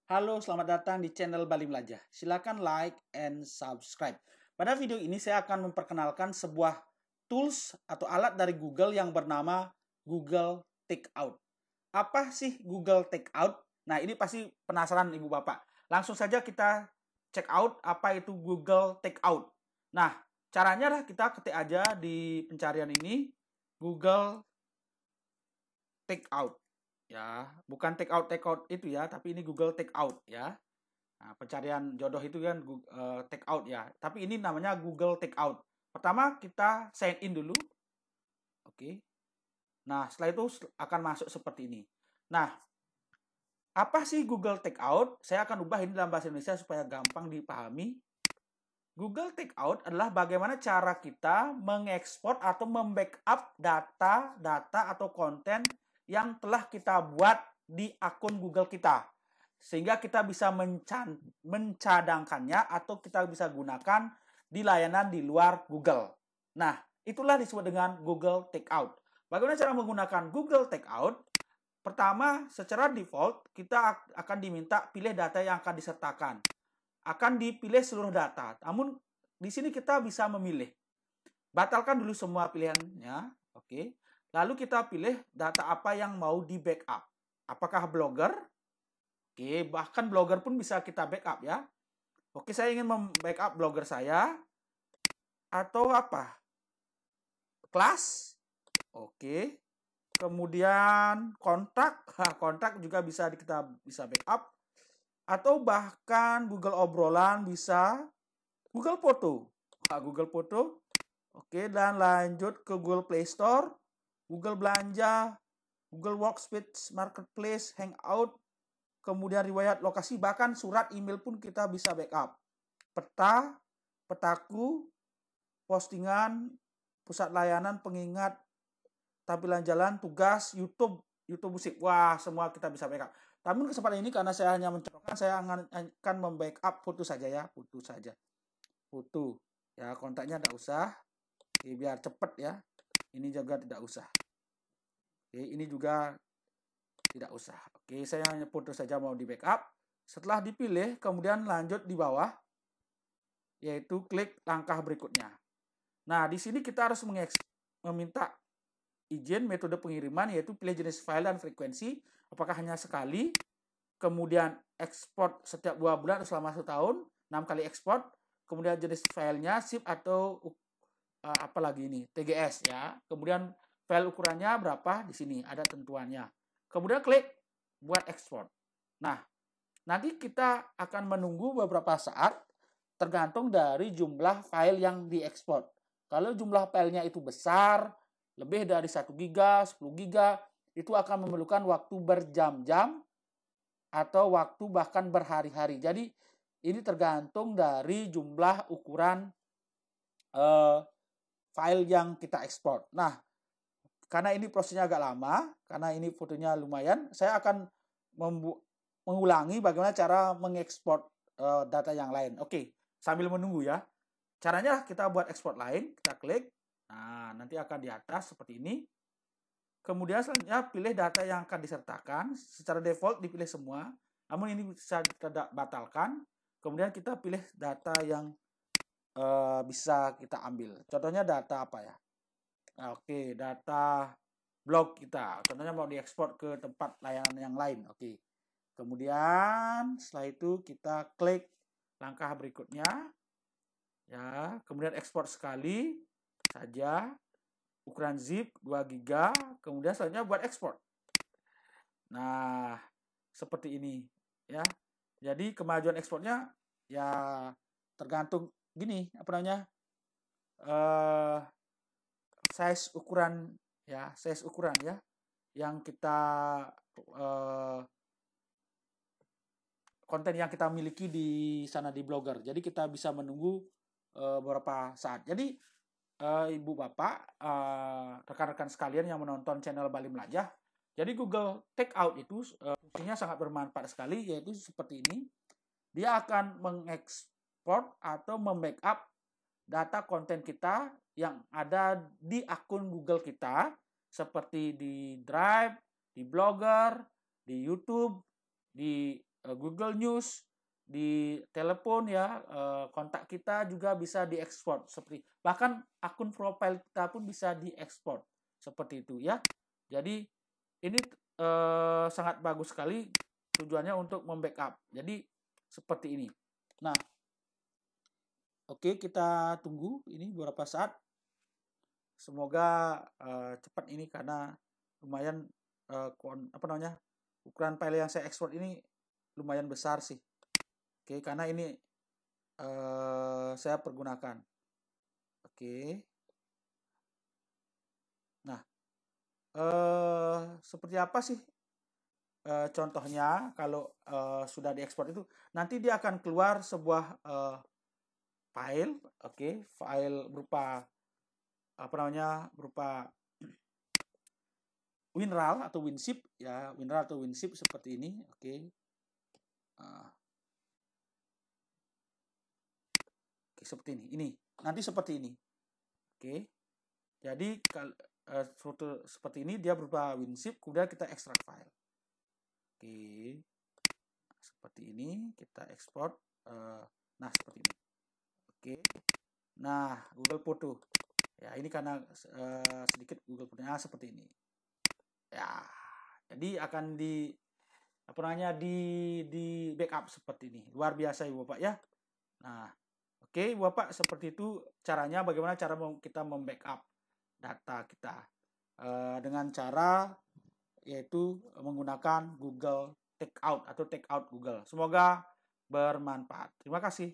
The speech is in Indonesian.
Halo, selamat datang di channel Bali Belajar. Silakan like and subscribe. Pada video ini saya akan memperkenalkan sebuah tools atau alat dari Google yang bernama Google Takeout. Apa sih Google Takeout? Nah, ini pasti penasaran Ibu Bapak. Langsung saja kita check out apa itu Google Takeout. Nah, caranya adalah kita ketik aja di pencarian ini Google Takeout. Ya, bukan take out itu ya, tapi ini Google Takeout ya. Nah, pencarian jodoh itu kan take out ya. Tapi ini namanya Google Takeout. Pertama kita sign in dulu. Oke. Nah, setelah itu akan masuk seperti ini. Nah, apa sih Google Takeout? Saya akan ubah ini dalam bahasa Indonesia supaya gampang dipahami. Google Takeout adalah bagaimana cara kita mengekspor atau membackup data atau konten yang telah kita buat di akun Google kita. Sehingga kita bisa mencadangkannya atau kita bisa gunakan di layanan di luar Google. Nah, itulah disebut dengan Google Takeout. Bagaimana cara menggunakan Google Takeout? Pertama, secara default kita akan diminta pilih data yang akan disertakan. Akan dipilih seluruh data. Namun di sini kita bisa memilih. Batalkan dulu semua pilihannya. Oke. Lalu kita pilih data apa yang mau di backup. Apakah blogger? Oke, bahkan blogger pun bisa kita backup ya. Oke, saya ingin membackup blogger saya. Atau apa? Kelas. Oke. Kemudian kontak. Kontak juga kita bisa backup. Atau bahkan Google obrolan bisa. Google Foto. Google Foto. Oke, dan lanjut ke Google Play Store. Google Belanja. Google Workspace, Marketplace, Hangout. Kemudian riwayat lokasi, bahkan surat email pun kita bisa backup. Peta, petaku, postingan, pusat layanan, pengingat, tampilan jalan, tugas, YouTube musik. Wah, semua kita bisa backup. Namun kesempatan ini karena saya hanya mencontohkan, saya akan membackup foto saja ya, foto saja. Foto. Ya, kontaknya tidak usah. Oke, biar cepat ya. Ini juga tidak usah. Oke, ini juga tidak usah. Oke, saya hanya foto saja mau di backup. Setelah dipilih, kemudian lanjut di bawah, yaitu klik langkah berikutnya. Nah, di sini kita harus meminta izin metode pengiriman, yaitu pilih jenis file dan frekuensi, apakah hanya sekali, kemudian ekspor setiap 2 bulan atau selama 1 tahun, 6 kali ekspor, kemudian jenis filenya zip atau apalagi ini, TGS ya. Kemudian file ukurannya berapa, di sini ada tentuannya. Kemudian klik buat ekspor. Nah, nanti kita akan menunggu beberapa saat tergantung dari jumlah file yang diekspor. Kalau jumlah filenya itu besar, lebih dari 1 GB, 10 GB, itu akan memerlukan waktu berjam-jam atau waktu bahkan berhari-hari. Jadi ini tergantung dari jumlah ukuran file yang kita ekspor. Nah, karena ini prosesnya agak lama, karena ini fotonya lumayan, saya akan mengulangi bagaimana cara mengekspor data yang lain. Oke, sambil menunggu ya. Caranya kita buat ekspor lain, kita klik. Nah, nanti akan di atas seperti ini. Kemudian selanjutnya pilih data yang akan disertakan. Secara default dipilih semua. Namun ini bisa kita batalkan. Kemudian kita pilih data yang bisa kita ambil. Contohnya data apa ya? Nah, oke, data blog kita. Contohnya mau diekspor ke tempat layanan yang lain. Oke. Kemudian setelah itu kita klik langkah berikutnya. Ya, kemudian ekspor sekali saja. Ukuran zip 2 GB. Kemudian selanjutnya buat ekspor. Nah, seperti ini ya. Jadi kemajuan ekspornya ya tergantung gini, apa namanya? Size ukuran ya yang kita konten yang kita miliki di sana di Blogger. Jadi kita bisa menunggu beberapa saat. Jadi Ibu Bapak, rekan-rekan sekalian yang menonton channel Bali Melajah, jadi Google Takeout itu fungsinya sangat bermanfaat sekali, yaitu seperti ini. Dia akan mengekspor atau membackup data konten kita yang ada di akun Google kita, seperti di Drive, di Blogger, di YouTube, di Google News, di telepon ya, kontak kita juga bisa diekspor seperti bahkan akun profil kita pun bisa diekspor seperti itu ya. Jadi ini sangat bagus sekali tujuannya untuk membackup. Jadi seperti ini. Nah, oke, kita tunggu ini beberapa saat. Semoga cepat ini karena lumayan ukuran file yang saya ekspor ini lumayan besar sih. Oke, karena ini saya pergunakan. Oke. Nah, seperti apa sih contohnya kalau sudah diekspor itu? Nanti dia akan keluar sebuah file, oke, file berupa berupa WinRAR atau WinZip ya, WinRAR atau WinZip seperti ini, oke. Oke, seperti ini nanti seperti ini, oke. Jadi foto seperti ini dia berupa WinZip, kemudian kita ekstrak file, oke. Seperti ini kita ekspor, nah seperti ini, oke. Nah, Google Foto ya, ini karena sedikit Google Foto, nah seperti ini ya. Jadi akan di backup seperti ini. Luar biasa Ibu Bapak ya. Nah, oke Bapak, seperti itu caranya, bagaimana cara kita membackup data kita dengan cara yaitu menggunakan Google Takeout atau Takeout Google. Semoga bermanfaat. Terima kasih.